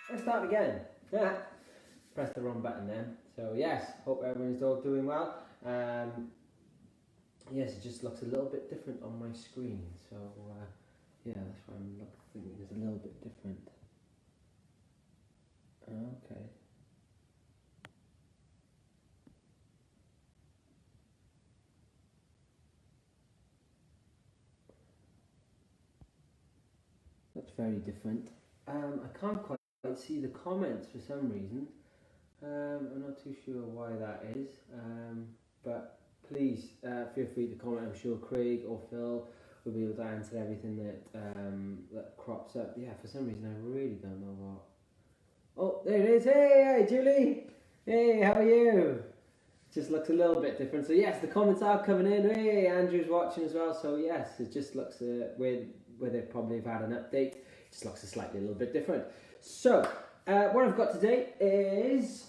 Let's start again. Yeah. Press the wrong button then. So yes, hope everyone's all doing well. Yes, it just looks a little bit different on my screen. So yeah, that's why I'm thinking it's a little bit different. Okay. That's very different. I can't quite see the comments for some reason. I'm not too sure why that is. But please feel free to comment. I'm sure Craig or Phil will be able to answer everything that crops up. Yeah, for some reason I really don't know what. Oh, there it is. Hey, hi, Julie. Hey, how are you? Just looks a little bit different. So yes, the comments are coming in. Hey, Andrew's watching as well. So yes, it just looks where they probably have had an update. It just looks a little bit different. So what I've got today is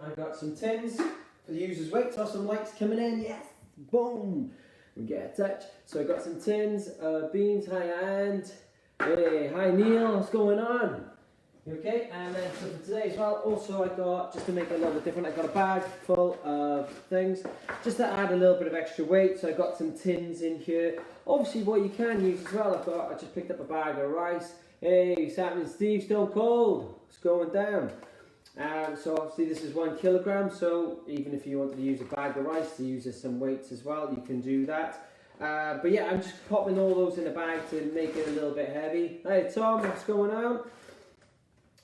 I've got some tins for the user's weight. Saw some likes coming in. Yes, boom. We get a touch. So I've got some tins, beans. Hi, and hey, hi Neil. What's going on? Okay, and then so for today as well, also I got, just to make it a little bit different, I got a bag full of things, just to add a little bit of extra weight. So I got some tins in here. Obviously what you can use as well, I just picked up a bag of rice. Hey, what's happening, Steve? Stone Cold. It's going down. So obviously this is 1 kilogram, so even if you want to use a bag of rice to use some weights as well, you can do that. But yeah, I'm just popping all those in a bag to make it a little bit heavy. Hey Tom, what's going on?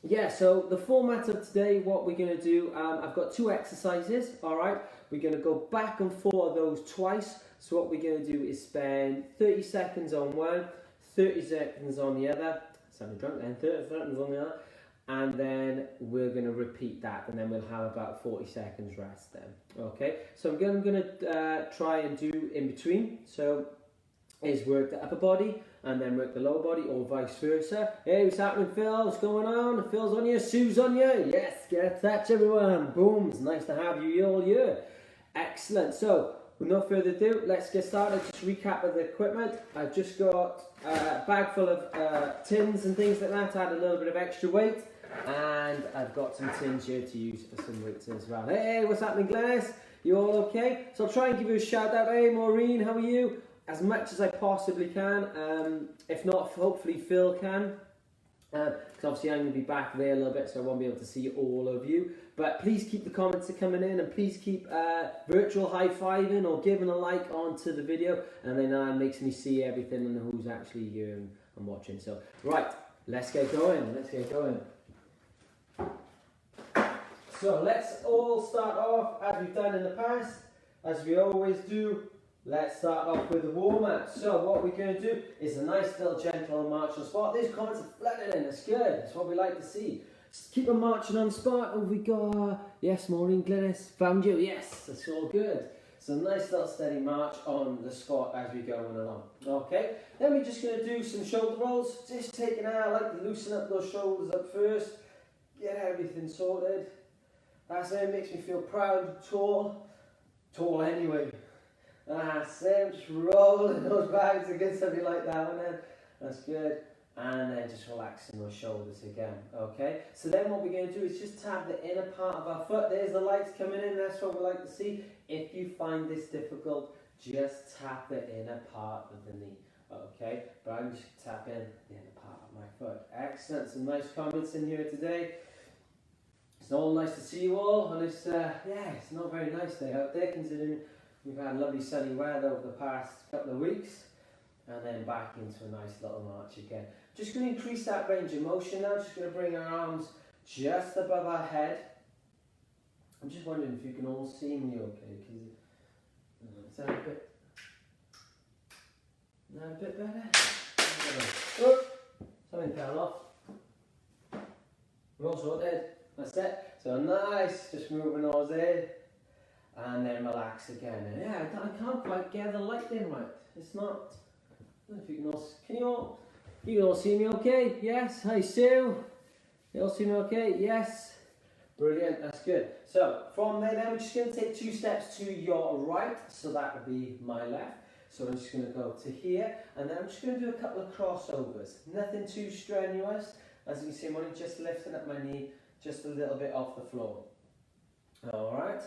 Yeah, so the format of today, what we're going to do, I've got 2 exercises, alright? We're going to go back and forth of those twice. So what we're going to do is spend 30 seconds on one, 30 seconds on the other, sounding drunk then, 30 seconds on the other, and then we're going to repeat that, and then we'll have about 40 seconds rest then, okay? So I'm going to try and do in between, so is work the upper body and then work the lower body, or vice versa. Hey, what's happening, Phil? What's going on? Phil's on you, Sue's on you. Yes, get a touch, everyone. Boom, it's nice to have you all here. Excellent. So, with no further ado, let's get started. Just recap of the equipment. I've just got a bag full of tins and things like that to add a little bit of extra weight. And I've got some tins here to use for some weights as well. Hey, what's happening, Glennis? You all okay? So I'll try and give you a shout out. Hey, Maureen, how are you? As much as I possibly can. If not, hopefully Phil can. Because obviously I'm going to be back there a little bit, so I won't be able to see all of you. But please keep the comments coming in, and please keep virtual high-fiving or giving a like onto the video, and then it makes me see everything and who's actually here and watching. So, right, let's get going. Let's get going. So let's all start off as we've done in the past, as we always do. Let's start off with the warm-up. So what we're going to do is a nice little gentle march on spot. These comments are flooding in, that's good. That's what we like to see. Just keep on marching on spot. Oh, we got, yes, Maureen Glennis, found you. Yes, that's all good. So nice little steady march on the spot as we're going along. Okay, then we're just going to do some shoulder rolls. Just taking out, I like to loosen up those shoulders up first. Get everything sorted. That's it, makes me feel proud, tall. Tall anyway. That's it, just rolling those bags against something like that one then. That's good. And then just relaxing those shoulders again. Okay? So then what we're going to do is just tap the inner part of our foot. There's the lights coming in, that's what we like to see. If you find this difficult, just tap the inner part of the knee. Okay? But I'm just tapping the inner part of my foot. Excellent. Some nice comments in here today. It's all nice to see you all. And it's, yeah, it's not very nice day out there considering we've had lovely sunny weather over the past couple of weeks, and then back into a nice little march again. Just going to increase that range of motion now. Just going to bring our arms just above our head. I'm just wondering if you can all see me okay, because is that a bit better? Oh, something fell off. We're all sorted. That's it. So nice, just moving ours in. And then relax again. And yeah, I can't quite get the light in right. It's not. I don't know if you can all. You can all see me okay? Yes. Hi Sue. You all see me okay? Yes. Brilliant. That's good. So from there, then we're just going to take 2 steps to your right. So that would be my left. So I'm just going to go to here, and then I'm just going to do a couple of crossovers. Nothing too strenuous. As you can see, I'm only just lifting up my knee just a little bit off the floor. Alright.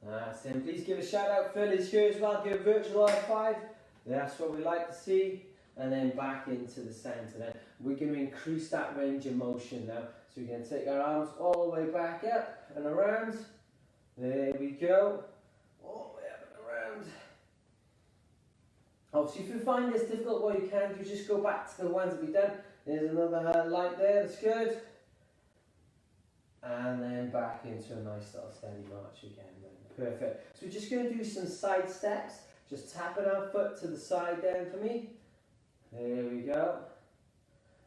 So please give a shout out, Phil is here as well, give a virtual high five. That's what we like to see. And then back into the centre then. We're going to increase that range of motion now. So we're going to take our arms all the way back up and around. There we go. All the way up and around. Obviously, if you find this difficult, what you can do is just go back to the ones that we've done. There's another light there, that's good. And then back into a nice little steady march again. Then. Perfect. So we're just going to do some side steps. Just tapping our foot to the side down for me. There we go.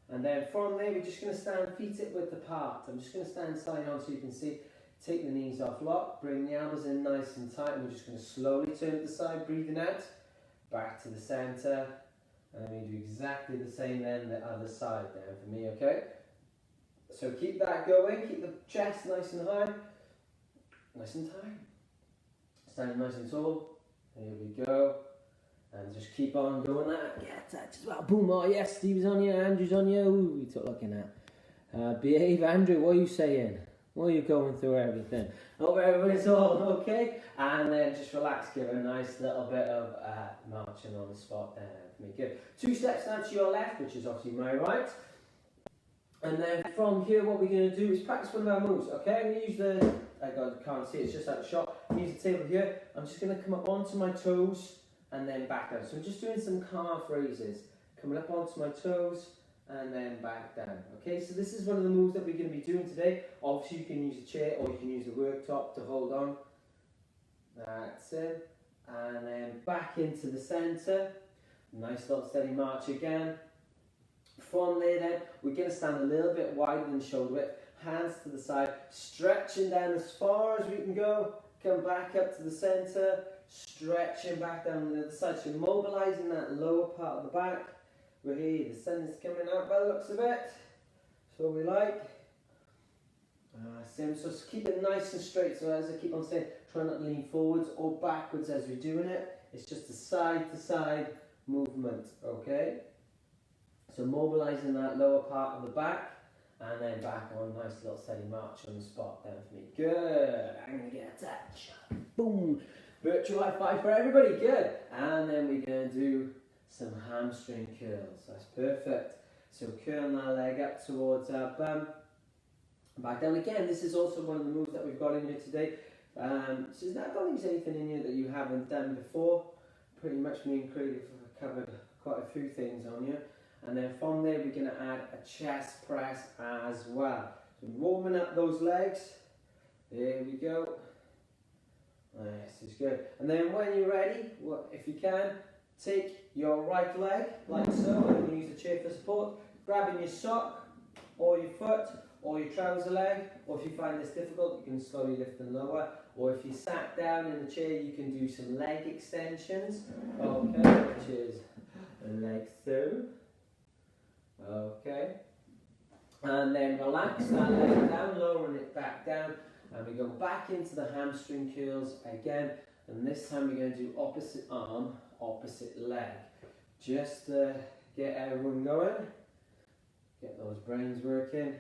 And then from there, we're just going to stand feet width apart. I'm just going to stand side on so you can see. Take the knees off lock, bring the elbows in nice and tight, and we're just going to slowly turn to the side, breathing out. Back to the centre. And then we do exactly the same then the other side there for me, okay? So keep that going, keep the chest nice and high, nice and tight. Stand nice and tall. There we go. And just keep on going that. Get touch as well. Boom. Oh yes, Steve's on you, Andrew's on you. Ooh, we took looking at. Behave, Andrew, what are you saying? What are you going through everything? Hope everybody's all okay. And then just relax, give a nice little bit of marching on the spot there for me. Good. 2 steps now to your left, which is obviously my right. And then from here, what we're going to do is practice one of our moves, okay? I'm going to use the, can't see, it's just that shot. Use the table here. I'm just going to come up onto my toes and then back down. So I'm just doing some calf raises. Coming up onto my toes and then back down. Okay, so this is one of the moves that we're going to be doing today. Obviously, you can use a chair or you can use the worktop to hold on. That's it. And then back into the centre. Nice little steady march again. From there then, we're going to stand a little bit wider than shoulder width. Hands to the side, stretching down as far as we can go. Come back up to the centre, stretching back down the other side. So mobilising that lower part of the back. We're here, the sun is coming out by the looks of it. That's what we like. Same, so keep it nice and straight. So as I keep on saying, try not to lean forwards or backwards as we're doing it. It's just a side to side movement, okay? So mobilising that lower part of the back and then back on, nice little steady march on the spot there for me. Good, I'm going to get a touch. Boom, virtual high five for everybody, good. And then we're going to do some hamstring curls, that's perfect. So curl our leg up towards our bum. Back down again, this is also one of the moves that we've got in here today. So I don't think there's anything in here that you haven't done before. Pretty much me and Craig have covered quite a few things on here. And then from there we're going to add a chest press as well. So warming up those legs. There we go. This is good. And then when you're ready, if you can, take your right leg like so. And use the chair for support. Grabbing your sock or your foot or your trouser leg. Or if you find this difficult, you can slowly lift and lower. Or if you sat down in the chair, you can do some leg extensions. Okay, which is leg through. Okay, and then relax that leg down, lowering it back down, and we go back into the hamstring curls again, and this time we're going to do opposite arm, opposite leg, just to get everyone going, get those brains working.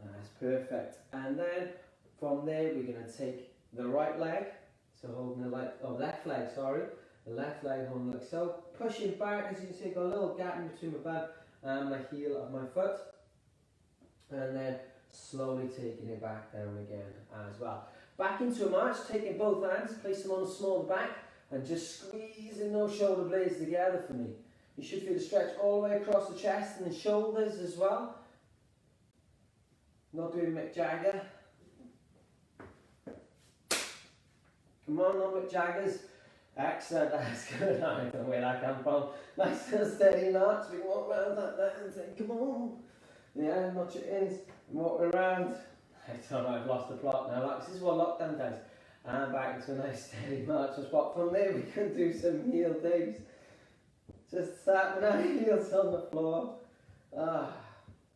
That's perfect. And then from there we're going to take the right leg, so holding the left leg, the left leg holding like so, pushing back. As you can see, got a little gap in between my bum and my heel of my foot, and then slowly taking it back down again as well. Back into a march, taking both hands, place them on the small of the back, and just squeezing those shoulder blades together for me. You should feel the stretch all the way across the chest and the shoulders as well. Not doing Mick Jagger. Come on, not Mick Jaggers. Excellent, that's good. I don't know where that come from. Nice and steady march. We can walk around like that and say, come on. Yeah, notch it in. Walk around. I don't know, I've lost the plot now. Like, this is what lockdown does. And back into a nice steady march. And spot from there, we can do some heel digs. Just slapping our heels on the floor. Ah,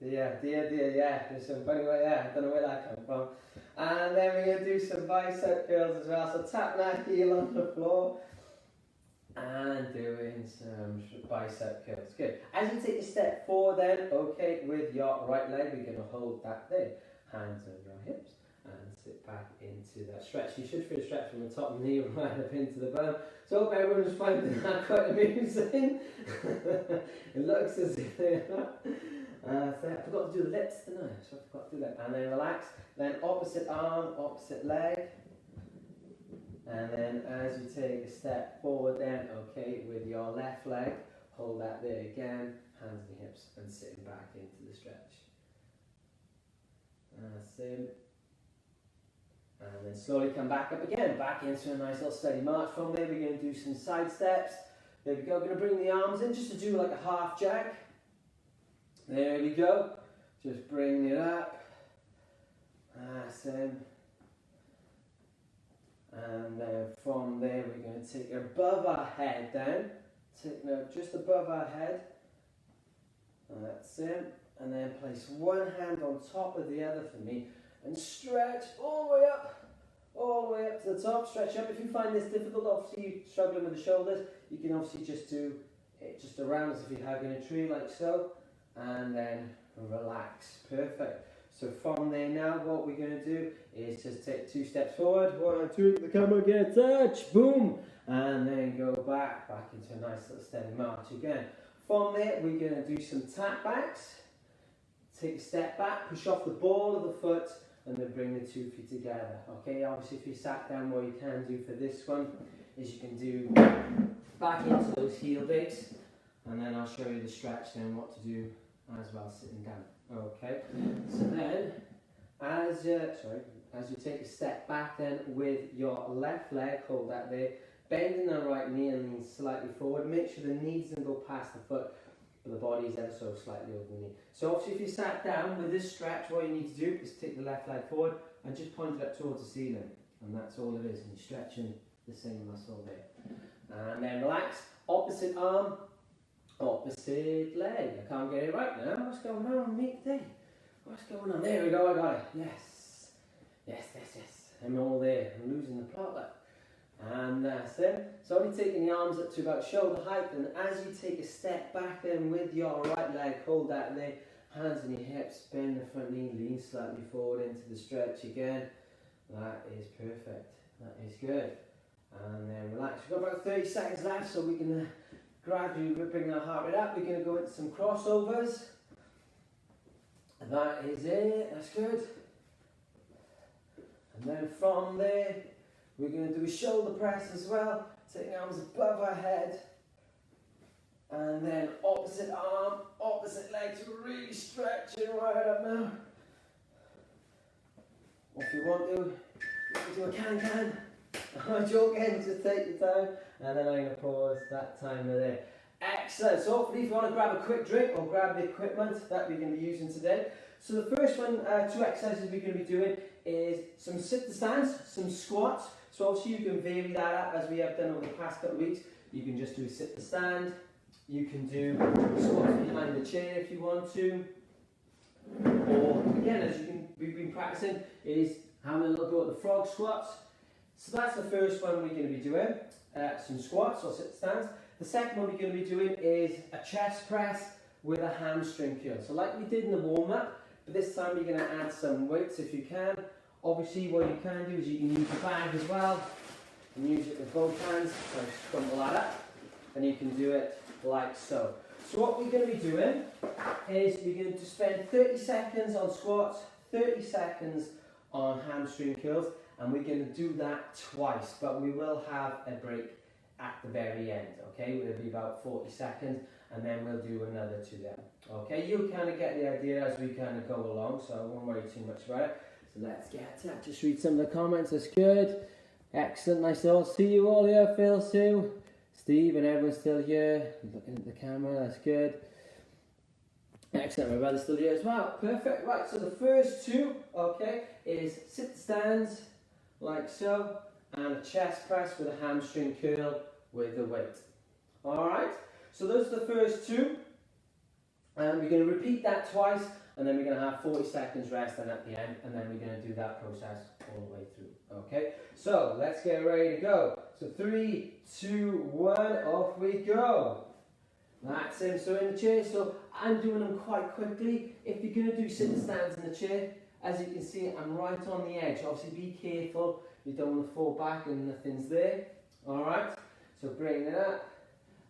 dear, yeah. There's some funny way there. I don't know where that come from. And then we're going to do some bicep curls as well. So tapping our heel on the floor. And doing some bicep curls. Good. As you take a step forward then, okay, with your right leg, we're going to hold that there. Hands on your hips and sit back into that stretch. You should feel a stretch from the top of the knee right up into the bum. So I hope everyone's finding that quite amusing. It looks as if they are. So I forgot to do the lips, didn't I? So I forgot to do that. And then relax. Then opposite arm, opposite leg. And then as you take a step forward then, okay, with your left leg, hold that there again, hands on the hips and sitting back into the stretch. That's it. And then slowly come back up again, back into a nice little steady march. From there we're going to do some side steps. There we go, going to bring the arms in just to do like a half jack. There we go, just bring it up. That's it. And then from there we're going to take it above our head then. Just above our head. That's it. And then place one hand on top of the other for me. And stretch all the way up to the top. Stretch up. If you find this difficult, obviously you're struggling with the shoulders, you can obviously just do it just around as if you're hugging a tree like so. And then relax. Perfect. So from there now, what we're going to do is just take 2 steps forward. 1, 2, the camera, get touch, boom. And then go back into a nice little steady march again. From there, we're going to do some tap backs. Take a step back, push off the ball of the foot, and then bring the 2 feet together. Okay, obviously if you sat down, what you can do for this one is you can do back into those heel digs, and then I'll show you the stretch then what to do as well sitting down. Okay, so then as you take a step back then with your left leg, hold that there, bending the right knee and lean slightly forward. Make sure the knee doesn't go past the foot, but the body is ever so slightly over the knee. So obviously if you sat down with this stretch, what you need to do is take the left leg forward and just point it up towards the ceiling, and that's all it is, and you're stretching the same muscle there. And then relax, opposite arm, opposite leg. I can't get it right now. What's going on with me today? What's going on? There we go, I got it. Yes. Yes. I'm all there. I'm losing the plot there. And that's it. So only taking the arms up to about shoulder height, and as you take a step back then with your right leg, hold that there, hands on your hips, bend the front knee, lean slightly forward into the stretch again. That is perfect. That is good. And then relax. We've got about 30 seconds left, so we can gradually bring our heart rate up. We're going to go into some crossovers. That is it. That's good. And then from there, we're going to do a shoulder press as well. Taking arms above our head. And then opposite arm, opposite leg to really stretch it right up now. If you want to, you can do a can. I'm joking, just take your time. And then I'm going to pause that timer there. Excellent. So hopefully if you want to grab a quick drink or grab the equipment that we're going to be using today. So the first one, 2 exercises we're going to be doing is some sit-to-stands, some squats. So obviously you can vary that up as we have done over the past couple of weeks. You can just do a sit-to-stand. You can do squats behind the chair if you want to. Or again, as we've been practicing, is having a little go at the frog squats. So that's the first one we're going to be doing. Some squats or sit-to-stands. The second one we're going to be doing is a chest press with a hamstring curl. So like we did in the warm-up, but this time you're going to add some weights if you can. Obviously what you can do is you can use the bag as well, and use it with both hands, so crumple that up, and you can do it like so. So what we're going to be doing is we're going to spend 30 seconds on squats, 30 seconds on hamstring curls, and we're going to do that twice, but we will have a break at the very end, okay? It'll be about 40 seconds, and then we'll do another 2 then. Okay, you'll kind of get the idea as we kind of go along, so I won't worry too much about it. So let's get to that. Just read some of the comments. That's good. Excellent. Nice to all see you all here. Phil, Sue, Steve, and everyone's still here. Looking at the camera. That's good. Excellent. My brother's still here as well. Perfect. Right. So the first 2, okay, is sit-stands like so, and a chest press with a hamstring curl with the weight. All right. So those are the first 2. And we're going to repeat that twice. and then we're going to have 40 seconds rest and at the end, and then we're going to do that process all the way through. Okay, so let's get ready to go. So 3, 2, 1, off we go. That's him. So in the chair, so I'm doing them quite quickly. If you're going to do sit and stands in the chair, as you can see, I'm right on the edge. Obviously be careful, you don't want to fall back and nothing's there. Alright, so bringing it up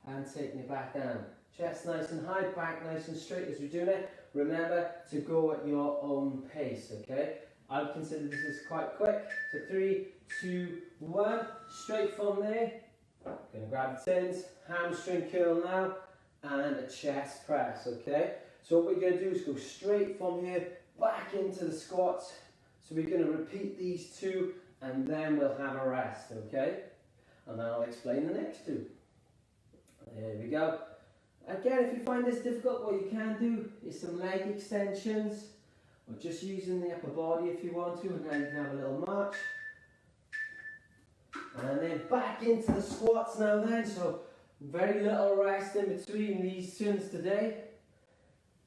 and taking it back down. Chest nice and high, back nice and straight as you're doing it. Remember to go at your own pace, okay? I would consider this is quite quick. So 3, 2, 1, straight from there. Gonna grab the tins, hamstring curl now, and a chest press, okay? So what we're gonna do is go straight from here, back into the squats. So we're gonna repeat these two, and then we'll have a rest, okay? And then I'll explain the next two. There we go. Again, if you find this difficult, what you can do is some leg extensions, or just using the upper body if you want to, and then you can have a little march. And then back into the squats now then, so very little rest in between these tunes today.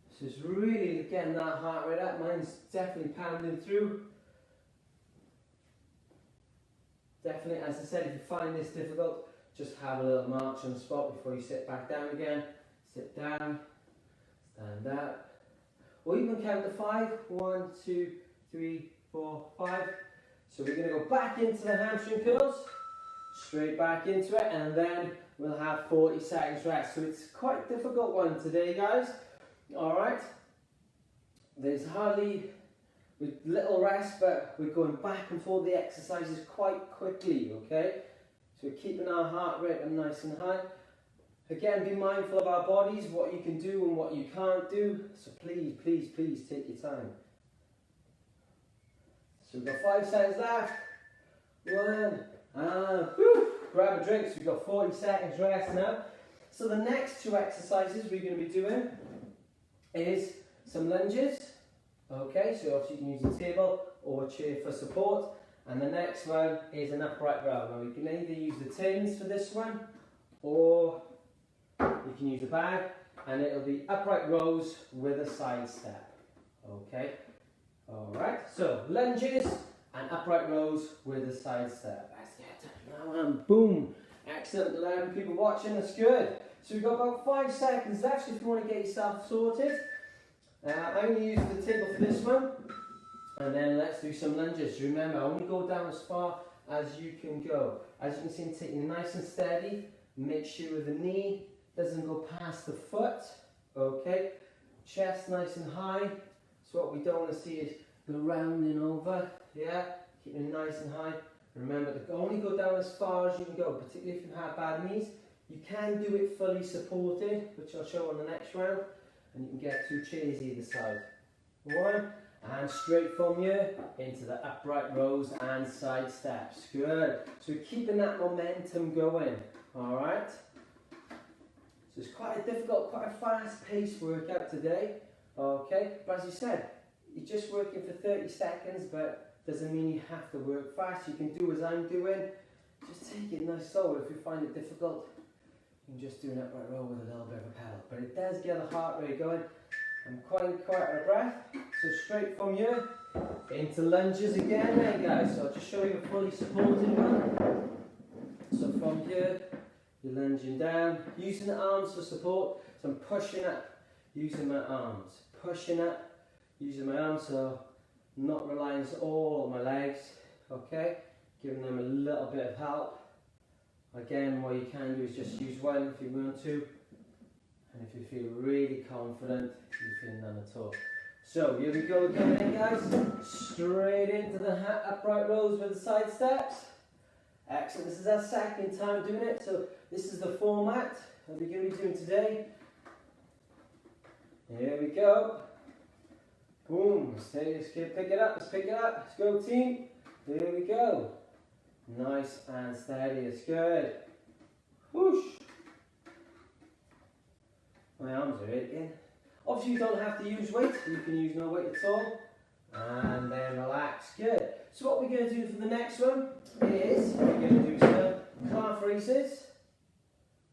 So it's really getting that heart rate up. Mine's definitely pounding through. Definitely, as I said, if you find this difficult, just have a little march on the spot before you sit back down again. Sit down, stand up, or even count to 5. 1, 2, 3, 4, 5. So we're going to go back into the hamstring curls, straight back into it, and then we'll have 40 seconds rest. So it's quite a difficult one today, guys. Alright, there's hardly, with little rest, but we're going back and forth the exercises quite quickly, okay? So we're keeping our heart rate nice and high. Again, be mindful of our bodies, what you can do and what you can't do. So please, please, please take your time. So we've got 5 seconds left. 1, and grab a drink. So we've got 40 seconds rest now. So the next 2 exercises we're going to be doing is some lunges. Okay, so obviously you can use a table or a chair for support. And the next one is an upright row. Now we can either use the tins for this one, or you can use a bag, and it'll be upright rows with a side step. Okay, alright, so lunges and upright rows with a side step. Let's get it now, and boom! Excellent, 11 people watching, that's good. So we've got about 5 seconds left, so if you want to get yourself sorted. I'm going to use the table for this one, and then let's do some lunges. Remember, only go down as far as you can go. As you can see, I'm taking it nice and steady. Make sure the knee doesn't go past the foot, okay? Chest nice and high. So what we don't want to see is the rounding over, yeah? Keep it nice and high. Remember to only go down as far as you can go, particularly if you have bad knees. You can do it fully supported, which I'll show on the next round, and you can get 2 chairs either side. 1, and straight from here into the upright rows and side steps. Good. So we're keeping that momentum going, alright? So it's quite a difficult, quite a fast-paced workout today, okay? But as you said, you're just working for 30 seconds, but doesn't mean you have to work fast. You can do as I'm doing. Just take it nice slow. If you find it difficult, you can just do an upright row with a little bit of a pedal. But it does get the heart rate going. I'm quite out of breath. So straight from here into lunges again then, guys. So I'll just show you a fully supported one. So from here, you're lunging down, using the arms for support. So I'm pushing up, using my arms. Pushing up, using my arms. So not relying all on my legs, okay? Giving them a little bit of help. Again, what you can do is just use one if you want to. And if you feel really confident, you feel none at all. So here we go again then, guys. Straight into the upright rows with the side steps. Excellent. This is our second time doing it. So this is the format that we're going to be doing today. Here we go. Boom. Let's pick it up. Let's pick it up. Let's go, team. Here we go. Nice and steady. It's good. Whoosh. My arms are aching. Obviously you don't have to use weight. You can use no weight at all. And then relax. Good. So what we're going to do for the next one is we're going to do some calf raises.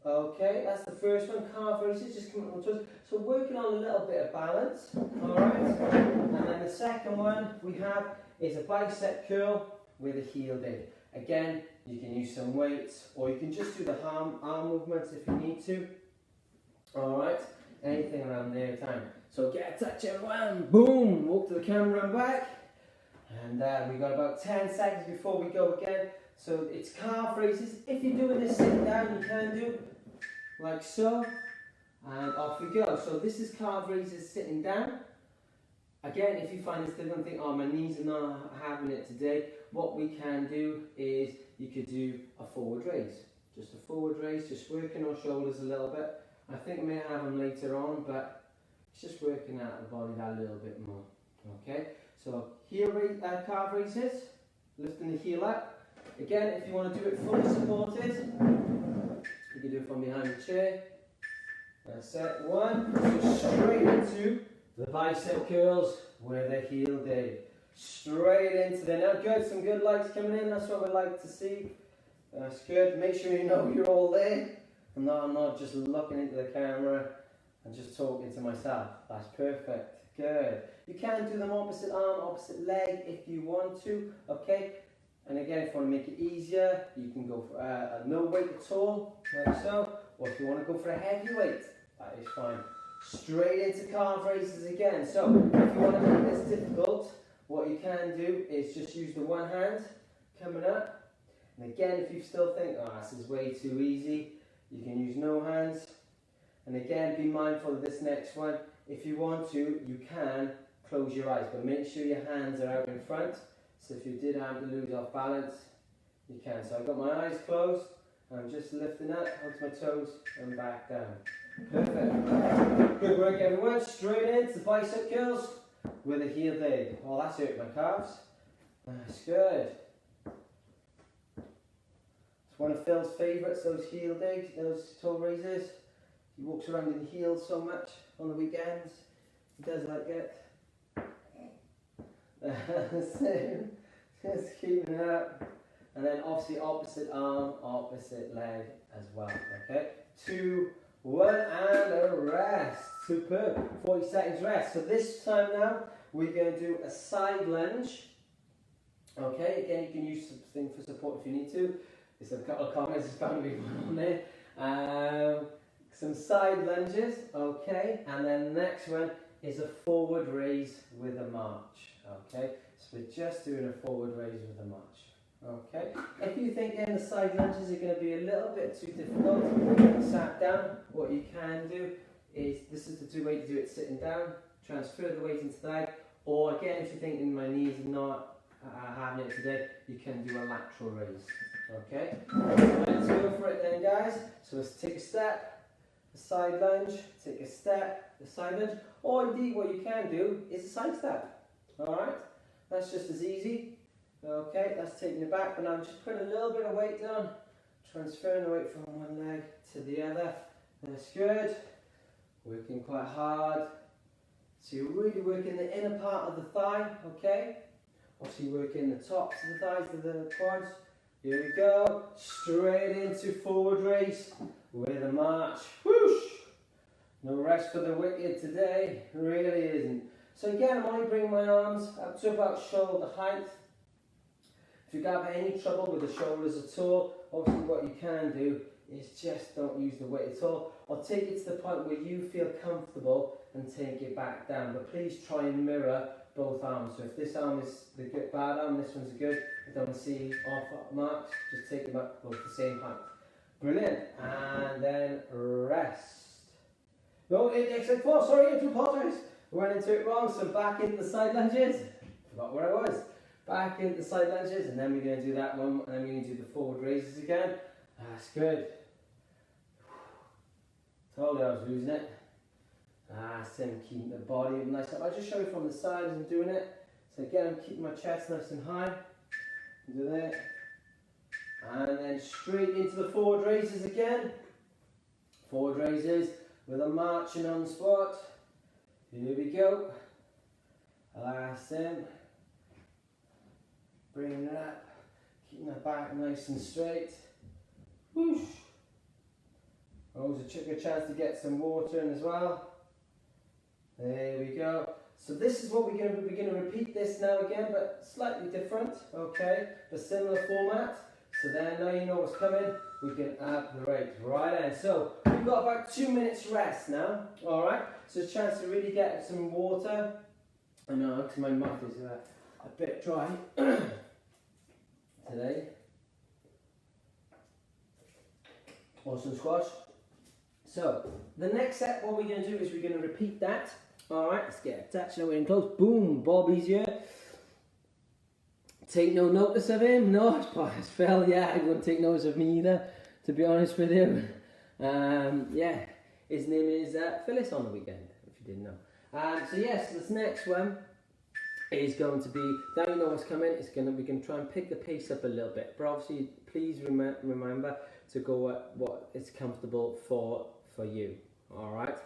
Okay, that's the first one, calf raises, just coming up on toes. So working on a little bit of balance, alright? And then the second one we have is a bicep curl with a heel dig. Again, you can use some weights, or you can just do the arm movements if you need to. Alright, anything around there time. So get a touch and wham, boom, walk to the camera and back. And we got about 10 seconds before we go again. So it's calf raises. If you're doing this sitting down, you can do like so. And off we go. So this is calf raises sitting down. Again, if you find this difficult, think, oh, my knees are not having it today, what we can do is you could do a forward raise. Just a forward raise, just working our shoulders a little bit. I think I may have them later on, but it's just working out the body that a little bit more. Okay, so heel calf raises, lifting the heel up. Again, if you want to do it fully supported, you can do it from behind the chair. That's it. One, go straight into the bicep curls with a heel dig. Straight into there. Now good, some good lights coming in, that's what we like to see. That's good. Make sure you know you're all there. I'm not just looking into the camera and just talking to myself. That's perfect. Good. You can do them opposite arm, opposite leg if you want to. Okay. And again, if you want to make it easier, you can go for a no weight at all, like so. Or if you want to go for a heavy weight, that is fine. Straight into calf raises again. So if you want to make this difficult, what you can do is just use the one hand coming up. And again, if you still think, oh, this is way too easy, you can use no hands. And again, be mindful of this next one. If you want to, you can close your eyes, but make sure your hands are out in front. So if you did have to lose off balance, you can. So I've got my eyes closed, I'm just lifting up onto my toes and back down. Perfect. Good work everyone. Straight into bicep curls with a heel dig. Oh, that's hurt my calves. That's good. It's one of Phil's favourites, those heel digs, those toe raises. He walks around in heels so much on the weekends. He does like it. So, just keeping it up. And then obviously opposite arm, opposite leg as well. Okay? 2, 1, and a rest. Superb. 40 seconds rest. So this time now, we're going to do a side lunge. Okay? Again, you can use something for support if you need to. There's a couple of comments, there's bound to be one on there. Some side lunges. Okay? And then the next one is a forward raise with a march. Okay? So we're just doing a forward raise with a march. Okay, if you think then the side lunges are going to be a little bit too difficult, sat down, what you can do is, this is the way to do it sitting down, transfer the weight into the leg, or again if you're thinking my knees are not having it today, you can do a lateral raise. Okay, let's go for it then guys. So let's take a step, a side lunge, take a step, a side lunge, or indeed what you can do is a side step. Alright, that's just as easy. Okay, that's taking it back, but now I'm just putting a little bit of weight down, transferring the weight from one leg to the other. That's good. Working quite hard. So you're really working the inner part of the thigh, okay? Obviously working the tops of the thighs, the quads. Here we go. Straight into forward raise with a march. Whoosh! No rest for the wicked today. Really isn't. So again, I'm only bringing my arms up to about shoulder height. If you have any trouble with the shoulders at all, obviously what you can do is just don't use the weight at all, or take it to the point where you feel comfortable and take it back down. But please try and mirror both arms. So if this arm is the good, bad arm, this one's good, I don't see off marks, just take them up both the same height. Brilliant. And then rest. No, except for, sorry, I do apologise. Went into it wrong, so back into the side lunges. Forgot where I was. Back into the side lunges, and then we're going to do that one, and then we're going to do the forward raises again. That's good. Told you I was losing it. Same, keeping the body nice up. I'll just show you from the side as I'm doing it. So again, I'm keeping my chest nice and high. Do that. And then straight into the forward raises again. Forward raises with a marching on the spot. Here we go. Last in. Bringing it up, keeping the back nice and straight. Whoosh. Always a good chance to get some water in as well. There we go. So this is what we're going to repeat this now again, but slightly different, okay? But similar format. So then now you know what's coming, we can add the right in. So we've got about 2 minutes rest now, all right? So it's a chance to really get some water. I know, because my mouth is a bit dry today. Awesome squash. So the next set, what we're going to do is we're going to repeat that. All right, let's get attached. Now we're in close. Boom, Bobby's here. Take no notice of him. No, it's Phil. Yeah, I wouldn't take notice of me either, to be honest with you. Yeah, his name is Phyllis on the weekend, if you didn't know. So yes, this next one is going to be, now you know what's coming, we can try and pick the pace up a little bit, but obviously please remember to go at what is comfortable for you, all right?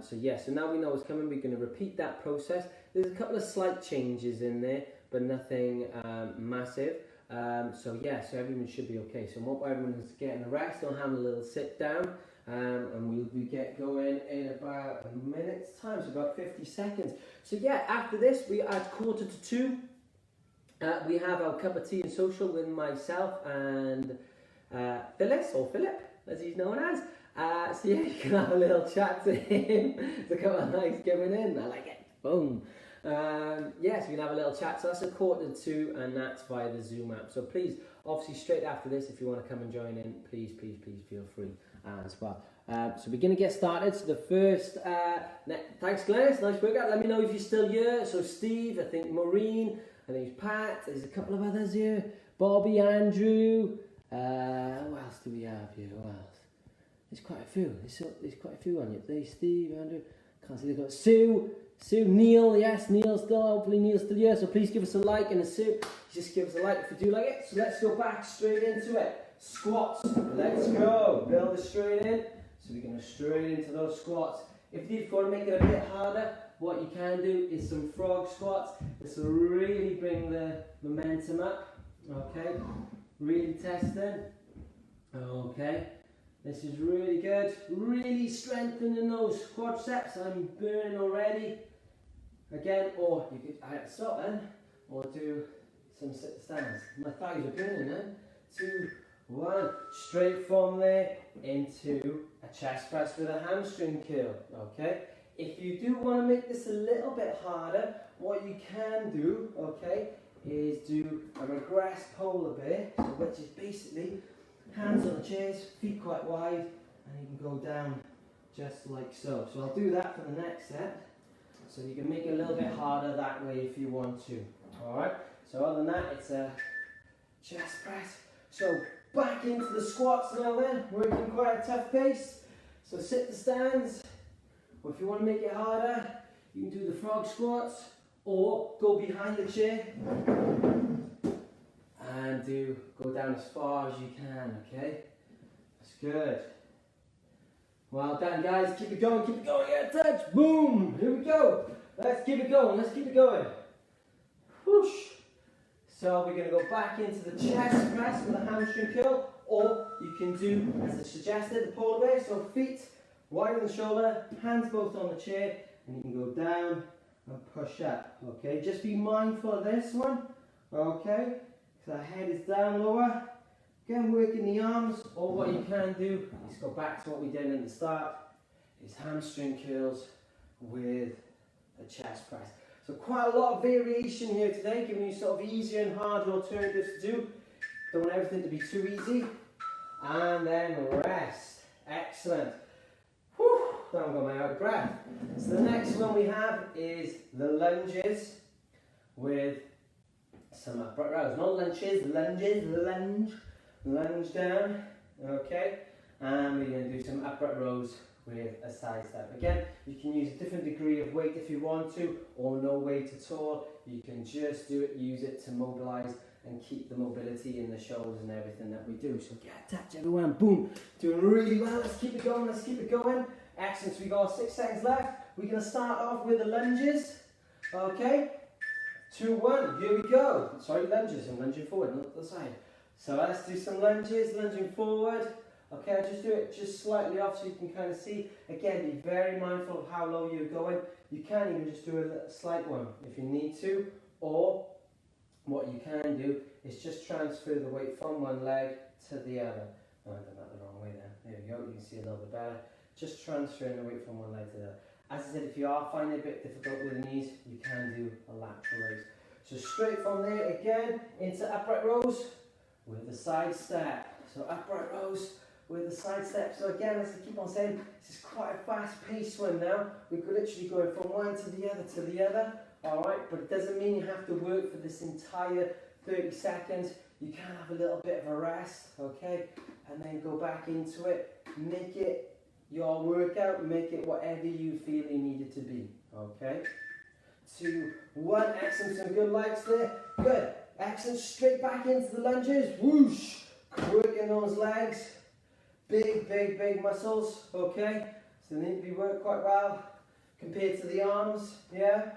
So yeah, so now we know what's coming, we're going to repeat that process. There's a couple of slight changes in there, but nothing massive. So yeah, so everyone should be okay. So what everyone is getting a rest, don't have a little sit down, and we'll get going in about a minute's time, so about 50 seconds. So yeah, after this, we at 1:45, we have our cup of tea and social with myself and Phyllis, or Philip, as he's known as. So yeah, you can have a little chat to him. It's a couple of nights coming in, I like it, boom. Yes, we can have a little chat. So that's 1:45, and that's via the Zoom app. So please, obviously straight after this, if you want to come and join in, please feel free as well. So we're going to get started. So the first, thanks Glennis, nice workout. Let me know if you're still here. So Steve, I think Maureen, I think it's Pat, there's a couple of others here. Bobby, Andrew, who else do we have here, who else? There's quite a few, there's quite a few on you. There's Steve, Andrew, can't see, they've got Sue, Neil, yes, Neil's still, hopefully Neil's still here, so please give us a like, and Sue, just give us a like if you do like it. So let's go back straight into it. Squats, let's go, build it straight in. So we're going to straight into those squats. If you want to make it a bit harder, what you can do is some frog squats. This will really bring the momentum up, okay, really testing, okay. This is really good, really strengthening those quadriceps. I'm burning already. Again, or you could stop then, or do some sit stands. My thighs are burning then. 2, 1, straight from there into a chest press with a hamstring curl, okay? If you do want to make this a little bit harder, what you can do, okay, is do a regress polar bear, so which is basically hands on the chairs, feet quite wide, and you can go down just like so. So I'll do that for the next set. So you can make it a little bit harder that way if you want to. Alright, so other than that, it's a chest press. So back into the squats now then, working quite a tough pace. So sit the stands, or if you want to make it harder, you can do the frog squats, or go behind the chair and go down as far as you can, okay? That's good. Well done guys, keep it going, yeah, touch, boom, here we go. Let's keep it going, Whoosh. So we're going to go back into the chest press with a hamstring curl, or you can do, as I suggested, the polar bear, so feet wide on the shoulder, hands both on the chair, and you can go down and push up, okay? Just be mindful of this one, okay? So the head is down lower. Again, working the arms, or what you can do is go back to what we did at the start, is hamstring curls with a chest press. So quite a lot of variation here today, giving you sort of easier and harder alternatives to do. Don't want everything to be too easy. And then rest. Excellent. Whew, now I'm going out of breath. So the next one we have is the lunges with some upright rows. Not lunges, lunge down, okay? And we're going to do some upright rows with a side step. Again, you can use a different degree of weight if you want to, or no weight at all. You can just use it to mobilize and keep the mobility in the shoulders and everything that we do. So get attached everyone, boom, doing really well. Let's keep it going, Excellent, so we got 6 seconds left. We're going to start off with the lunges, okay? 2, 1, here we go. Sorry, lunges, I'm lunging forward, not the side. So let's do some lunges, lunging forward, Okay, I just do it just slightly off so you can kind of see. Again, be very mindful of how low you're going. You can even just do a slight one if you need to, or what you can do is just transfer the weight from one leg to the other. Oh, I've done that the wrong way then. There we go, you can see a little bit better. Just transferring the weight from one leg to the other. As I said, if you are finding it a bit difficult with the knees, you can do a lateral raise. So straight from there again into upright rows with the side step. So upright rows with the side step. So again, as I keep on saying, this is quite a fast paced one now. We're literally going from one to the other. Alright, but it doesn't mean you have to work for this entire 30 seconds. You can have a little bit of a rest, okay? And then go back into it. Make it your workout, make it whatever you feel you need it to be, okay? 2, 1, excellent, some good legs there, good, excellent, straight back into the lunges, whoosh, working those legs, big muscles, okay? So they need to be worked quite well compared to the arms, yeah?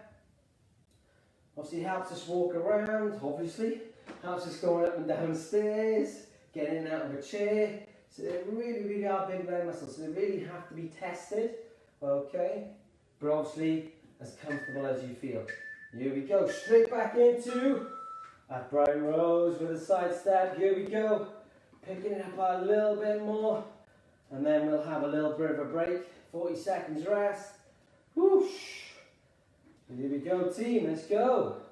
Obviously helps us walk around, obviously. Helps us going up and down stairs, getting out of a chair. So they really are big leg muscles. So they really have to be tested, okay? But obviously as comfortable as you feel. Here we go, straight back into upright rows with a side step. Here we go, picking it up a little bit more. And then we'll have a little bit of a break, 40 seconds rest. Whoosh. Here we go, team, let's go.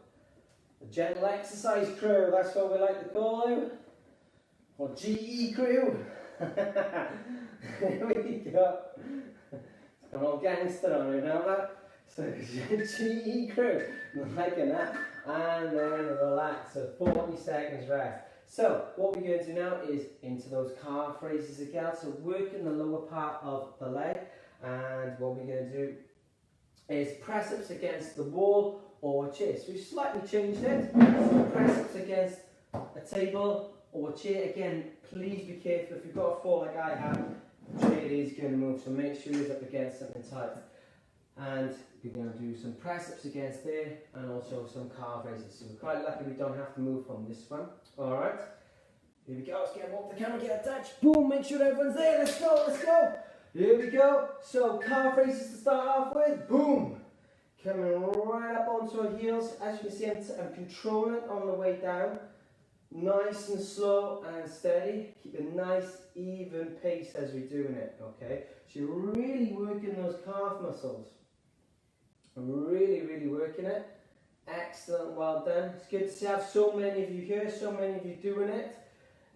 The gentle exercise crew, that's what we like to call you. Or GE crew. Here we go. It's got all gangster on it, now that. So GE crew, liking that. And then relax, so 40 seconds rest. So what we're going to do now is into those calf raises again. So working the lower part of the leg. And what we're going to do is press ups against the wall or a chair. So we've slightly changed it. Press ups against a table or a chair. Again, please be careful. If you've got a fall like I have, the chair is going to move. So make sure it's up against something tight. And we're going to do some press ups against there and also some calf raises. So we're quite lucky we don't have to move from this one. Alright. Here we go. Let's get off the camera, get a touch. Boom, make sure everyone's there. Let's go, let's go. Here we go. So calf raises to start off with. Boom. Coming right up onto our heels. As you can see, I'm controlling it on the way down. Nice and slow and steady. Keep a nice even pace as we're doing it. Okay. So you're really working those calf muscles. Really working it. Excellent, well done. It's good to have so many of you here, so many of you doing it.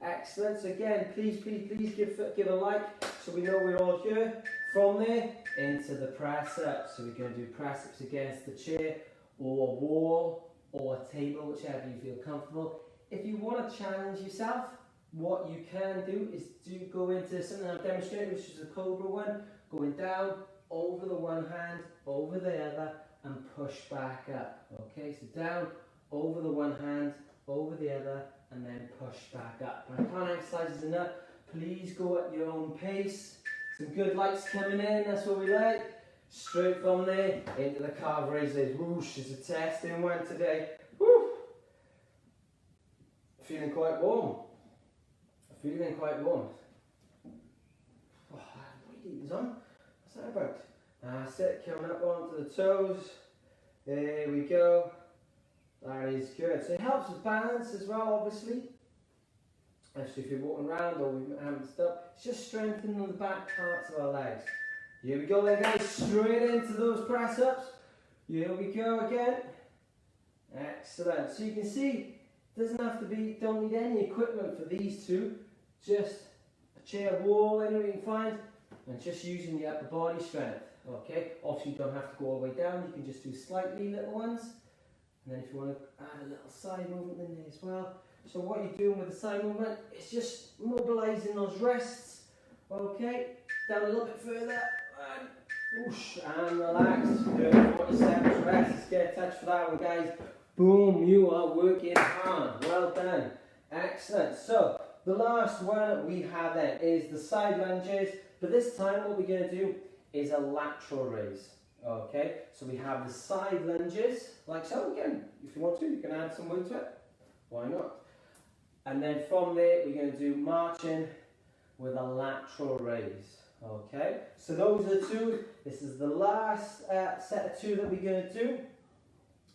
Excellent. So again, please give a like so we know we're all here. From there into the press ups. So we're going to do press ups against the chair or wall or a table, whichever you feel comfortable. If you want to challenge yourself, what you can do is go into something I've demonstrated, which is a cobra one, going down over the one hand, over the other, and push back up. Okay, so down over the one hand, over the other, and then push back up. And I can't emphasize this enough. Please go at your own pace. Some good lights coming in, that's what we like. Straight from there into the calf raises. Whoosh, it's a testing one today. Woo! Feeling quite warm. Feeling quite warm. Oh, what is on? What's that about? That's it, coming up onto the toes. There we go. That is good. So it helps with balance as well, obviously. Actually, if you're walking around or we haven't stopped, it's just strengthening the back parts of our legs. Here we go then, guys, straight into those press ups. Here we go again. Excellent. So you can see, it doesn't have to be, don't need any equipment for these two. Just a chair, wall, anywhere you can find, and just using the upper body strength. Okay, obviously you don't have to go all the way down, you can just do slightly little ones. And then if you want to add a little side movement in there as well. So what you're doing with the side movement is just mobilising those wrists. Okay, down a little bit further. And whoosh, and relax. Good, 40 seconds rest. Let's get a touch for that one, guys. Boom, you are working hard. Well done. Excellent. So the last one we have then is the side lunges. But this time what we're going to do is a lateral raise. Okay, so we have the side lunges, like so. Again, if you want to, you can add some weight to it. Why not? And then from there, we're going to do marching with a lateral raise. Okay, so those are the two. This is the last set of two that we're going to do,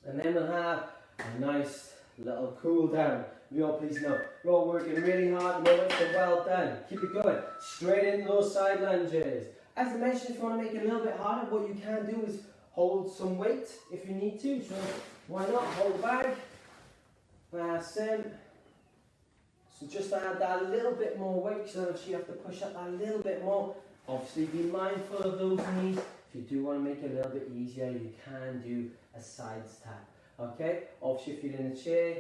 and then we'll have a nice little cool down. We all please know we're all working really hard at the moment, so well done. Keep it going. Straight into those side lunges. As I mentioned, if you want to make it a little bit harder, what you can do is hold some weight if you need to. So why not hold the bag? That's it. So just add that little bit more weight, so that you have to push up that little bit more. Obviously be mindful of those knees. If you do want to make it a little bit easier, you can do a side tap. Okay, obviously if you're in a chair,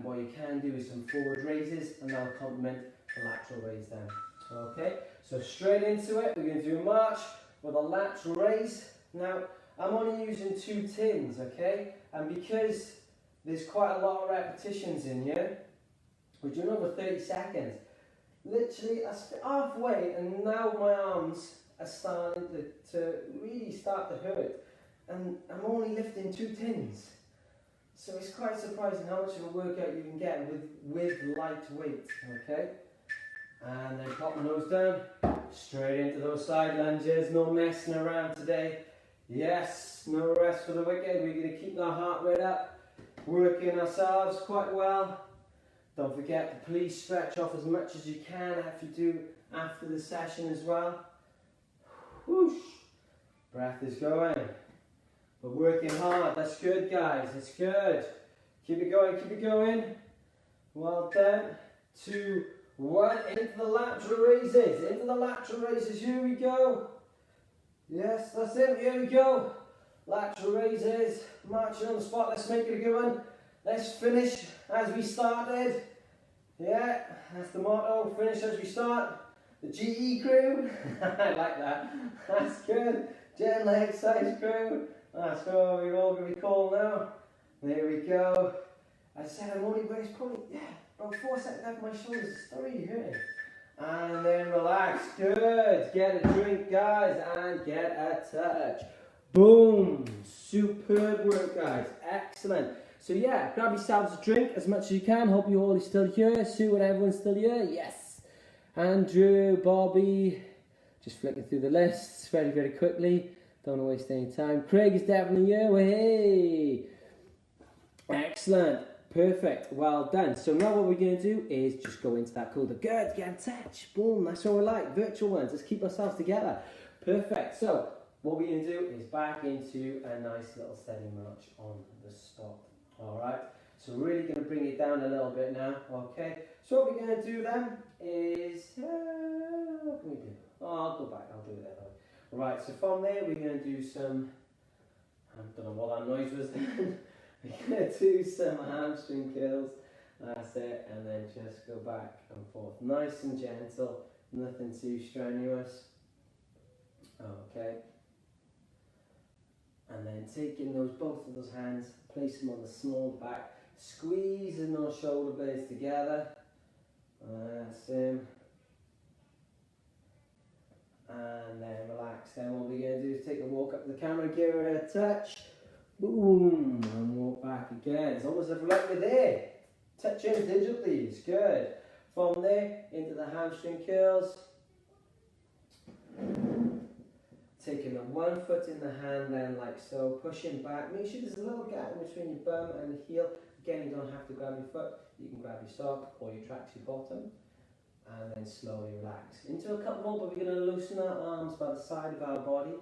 what you can do is some forward raises, and that will complement the lateral raise down. Okay, so straight into it, we're going to do a march with a lateral raise. Now, I'm only using 2 tins, okay, and because there's quite a lot of repetitions in here, we're doing over 30 seconds. Literally, I spit halfway, and now my arms are starting to really start to hurt, and I'm only lifting 2 tins. So it's quite surprising how much of a workout you can get with light weight, okay? And then popping those down, straight into those side lunges, no messing around today. Yes, no rest for the wicked. We're going to keep our heart rate up, working ourselves quite well. Don't forget to please stretch off as much as you can if you do after the session as well. Whoosh. Breath is going. We're working hard. That's good, guys. That's good. Keep it going. Keep it going. Well done. 2, 1. Into the lateral raises. Into the lateral raises. Here we go. Yes, that's it. Here we go. Lateral raises. Marching on the spot. Let's make it a good one. Let's finish as we started. Yeah, that's the motto. Finish as we start. The GE crew. I like that. That's good. Gentle exercise crew. That's what we're all going to be called now. There we go. I said I'm only weighs probably, about 4 seconds left my shoulders. It's already hurting. And then relax. Good. Get a drink, guys, and get a touch. Boom. Superb work, guys. Excellent. So yeah, grab yourselves a drink as much as you can. Hope you all are still here. Sue and everyone's still here. Yes. Andrew, Bobby. Just flicking through the lists very, very quickly. Don't want to waste any time. Craig is definitely here. Well, hey. Excellent. Perfect. Well done. So now what we're going to do is just go into that cool. Good. Get in touch. Boom. That's what we like. Virtual ones. Let's keep ourselves together. Perfect. So what we're going to do is back into a nice little steady march on the spot. All right. So we're really going to bring it down a little bit now. Okay. So what we're going to do then is, what can we do? Oh, I'll go back. I'll do it that way. Right. So from there we're going to do some, I don't know what that noise was then. We're going to do some hamstring curls. That's it. And then just go back and forth. Nice and gentle. Nothing too strenuous. Okay. And then taking both of those hands, place them on the small back, squeezing those shoulder blades together. That's him. And then relax. Then what we're going to do is take a walk up to the camera, give her a touch. Boom. And walk back again. It's almost like we're there. Touch individual, please. Good. From there, into the hamstring curls. Taking the one foot in the hand then like so, pushing back. Make sure there's a little gap in between your bum and the heel. Again, you don't have to grab your foot. You can grab your sock or your tracksuit bottom. And then slowly relax. Into a couple more, but we're going to loosen our arms by the side of our body.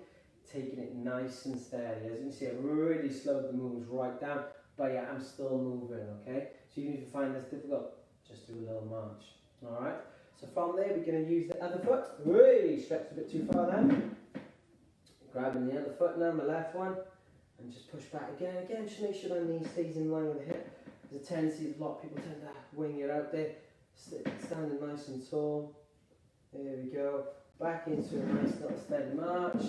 Taking it nice and steady. As you can see, I've really slowed the moves right down. But yeah, I'm still moving, okay? So even if you find this difficult, just do a little march. Alright? So from there, we're going to use the other foot. Really stretch a bit too far down. Grabbing the other foot now, my left one, and just push back again. Again, just make sure that knee stays in line with the hip. There's a tendency, a lot of people tend to wing it out there. Standing nice and tall. There we go. Back into a nice little steady march.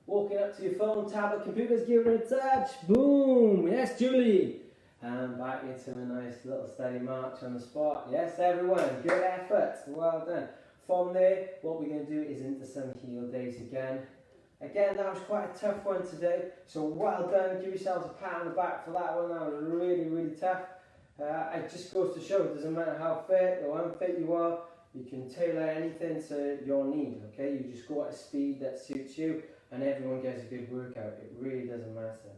Walking up to your phone, tablet, computers, give it a touch. Boom! Yes, Julie! And back into a nice little steady march on the spot. Yes, everyone, good effort. Well done. From there, what we're going to do is into some heel days again. Again, that was quite a tough one today, so well done. Give yourselves a pat on the back for that one. That was really, really tough. It just goes to show it doesn't matter how fit or unfit you are, You can tailor anything to your need, okay? You just go at a speed that suits you and everyone gets a good workout. It really doesn't matter.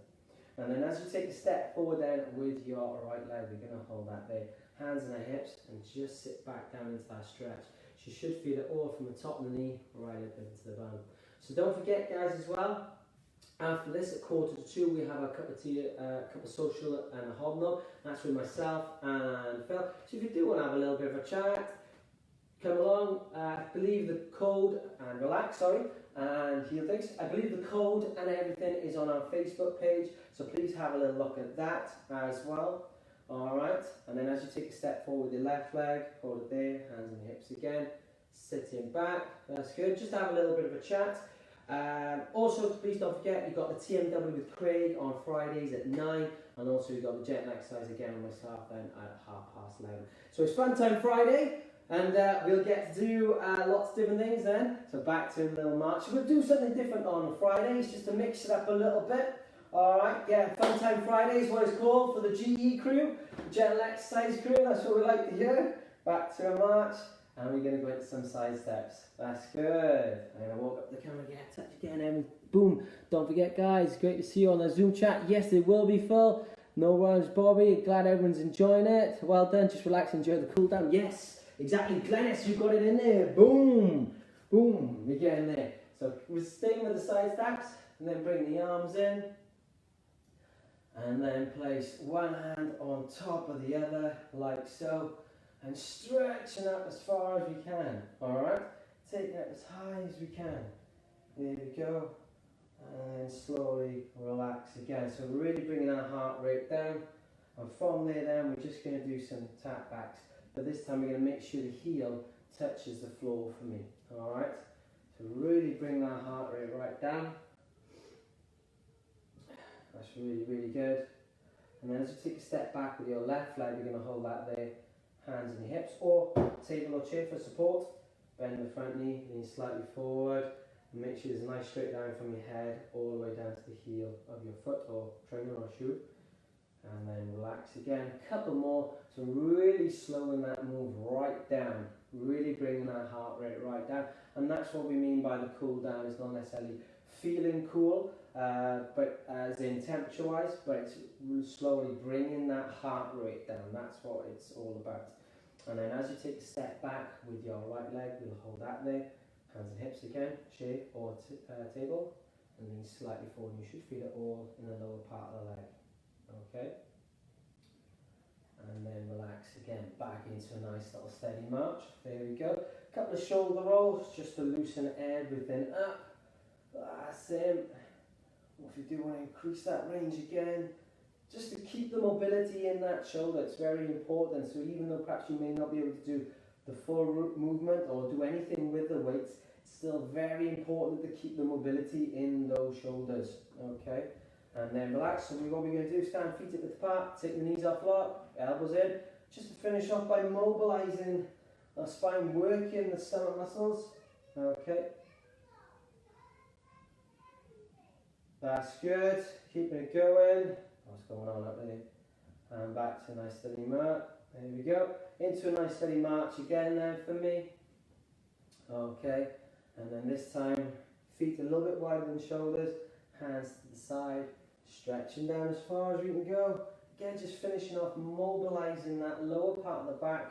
And then as you take a step forward then with your right leg, we're going to hold that there. Hands on the hips and just sit back down into that stretch. So you should feel it all from the top of the knee right up into the bum. So don't forget guys as well, after this at 1:45 we have a cup of tea, cup of social and a hobnob. That's with myself and Phil. So if you do want to have a little bit of a chat, come along. I believe the code, and relax, sorry, and heal things. I believe the code and everything is on our Facebook page, so please have a little look at that as well. Alright, and then as you take a step forward with your left leg, hold it there, hands on the hips again, sitting back, that's good. Just have a little bit of a chat. Also, please don't forget, you've got the TMW with Craig on Fridays at 9, and also you've got the jet exercise again with myself then at 11:30. So it's Fun Time Friday. And we'll get to do lots of different things then. So back to a little march. We'll do something different on Fridays just to mix it up a little bit. Alright, yeah, Fun Time Fridays, what it's called for the GE crew, General Exercise crew, that's what we like to hear. Back to a march, and we're going to go into some side steps. That's good. I'm going to walk up the camera again, touch again, and boom. Don't forget guys, great to see you on the Zoom chat. Yes, it will be full. No worries, Bobby. Glad everyone's enjoying it. Well done, just relax, enjoy the cool down. Yes. Exactly, Glennis, you got it in there. Boom, boom, you're getting there. So we're staying with the side steps, and then bring the arms in, and then place one hand on top of the other, like so, and stretching up as far as we can. All right, take it up as high as we can. There we go, and then slowly relax again. So we're really bringing our heart rate down, and from there, then we're just going to do some tap backs. But this time we're going to make sure the heel touches the floor for me, alright? So really bring that heart rate right down. That's really, really good. And then as you take a step back with your left leg, you're going to hold that there, hands on your hips, or table or chair for support. Bend the front knee, lean slightly forward, and make sure there's a nice straight line from your head all the way down to the heel of your foot or trainer or shoe. And then relax again, a couple more, so really slowing that move right down, really bringing that heart rate right down, and that's what we mean by the cool down. It's not necessarily feeling cool, but as in temperature wise, but it's slowly bringing that heart rate down. That's what it's all about. And then as you take a step back with your right leg, we'll hold that there, hands and hips again, chair or table, and lean slightly forward. You should feel it all in the lower part of the leg. Okay, and then relax again, back into a nice little steady march. There we go. A couple of shoulder rolls just to loosen everything up. That's it. If you do want to increase that range again, just to keep the mobility in that shoulder, it's very important. So even though perhaps you may not be able to do the full movement or do anything with the weights, it's still very important to keep the mobility in those shoulders. Okay. And then relax. So what we're going to do, stand feet at width apart, take the knees off lock, elbows in, just to finish off by mobilizing our spine, working the stomach muscles. Okay. That's good. Keeping it going. What's going on up there? And back to a nice steady march. There we go. Into a nice steady march again then for me. Okay. And then this time, feet a little bit wider than shoulders, hands to the side. Stretching down as far as we can go. Again, just finishing off, mobilizing that lower part of the back.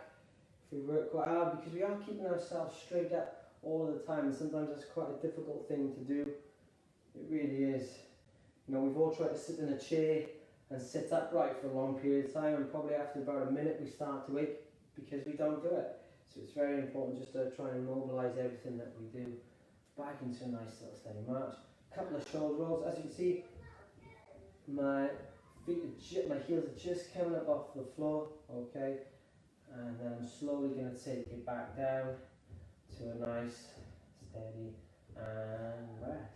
If we work quite hard, because we are keeping ourselves straight up all the time, and sometimes that's quite a difficult thing to do. It really is. You know, we've all tried to sit in a chair and sit upright for a long period of time, and probably after about a minute we start to ache because we don't do it. So it's very important just to try and mobilize everything that we do. Back into a nice little steady march. A couple of shoulder rolls. As you can see, my feet, my heels are just coming up off the floor, okay, and then I'm slowly going to take it back down to a nice, steady, and rest.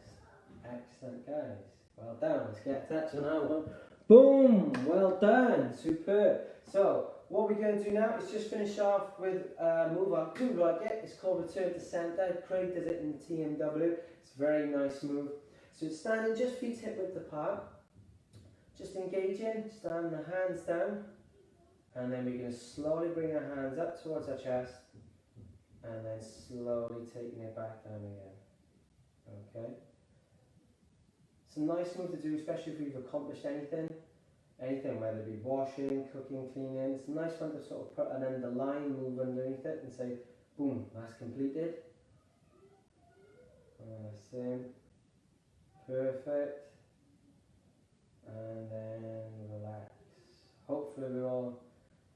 Excellent, guys. Well done. Let's get touching that one. Boom! Well done. Superb. So what we're going to do now is just finish off with a move I do like it. It's called Return to Center. Craig does it in TMW. It's a very nice move. So it's standing just feet hip width apart. Just engaging, stand the hands down, and then we're going to slowly bring our hands up towards our chest, and then slowly taking it back down again. Okay. It's a nice move to do, especially if you've accomplished anything, whether it be washing, cooking, cleaning. It's a nice one to sort of put an underline move underneath it and say, boom, that's completed. Same. Perfect. And then relax. Hopefully we're all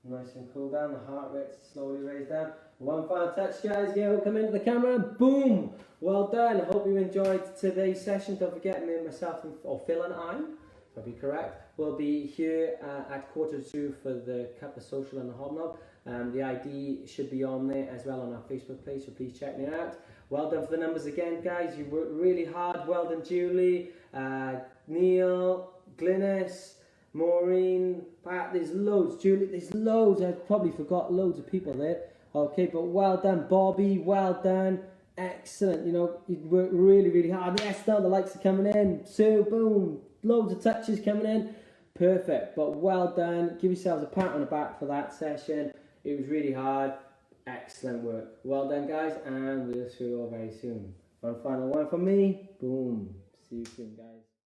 nice and cool down. The heart rate's slowly raised down. One final touch, guys. Yeah, we'll come into the camera. Boom! Well done. I hope you enjoyed today's session. Don't forget, me and myself, or Phil and I, if I'll be correct, will be here at 1:45 for the Cup of Social and the Hobnob. The ID should be on there as well on our Facebook page, so please check me out. Well done for the numbers again, guys. You worked really hard. Well done, Julie, Neil, Glynis, Maureen, Pat. There's loads. Julie, there's loads. I probably forgot loads of people there. Okay, but well done, Bobby. Well done. Excellent. You know, you worked really, really hard. Yes, now the likes are coming in. So, boom. Loads of touches coming in. Perfect. But well done. Give yourselves a pat on the back for that session. It was really hard. Excellent work. Well done, guys, and we'll see you all very soon. One final one from me. Boom. See you soon, guys.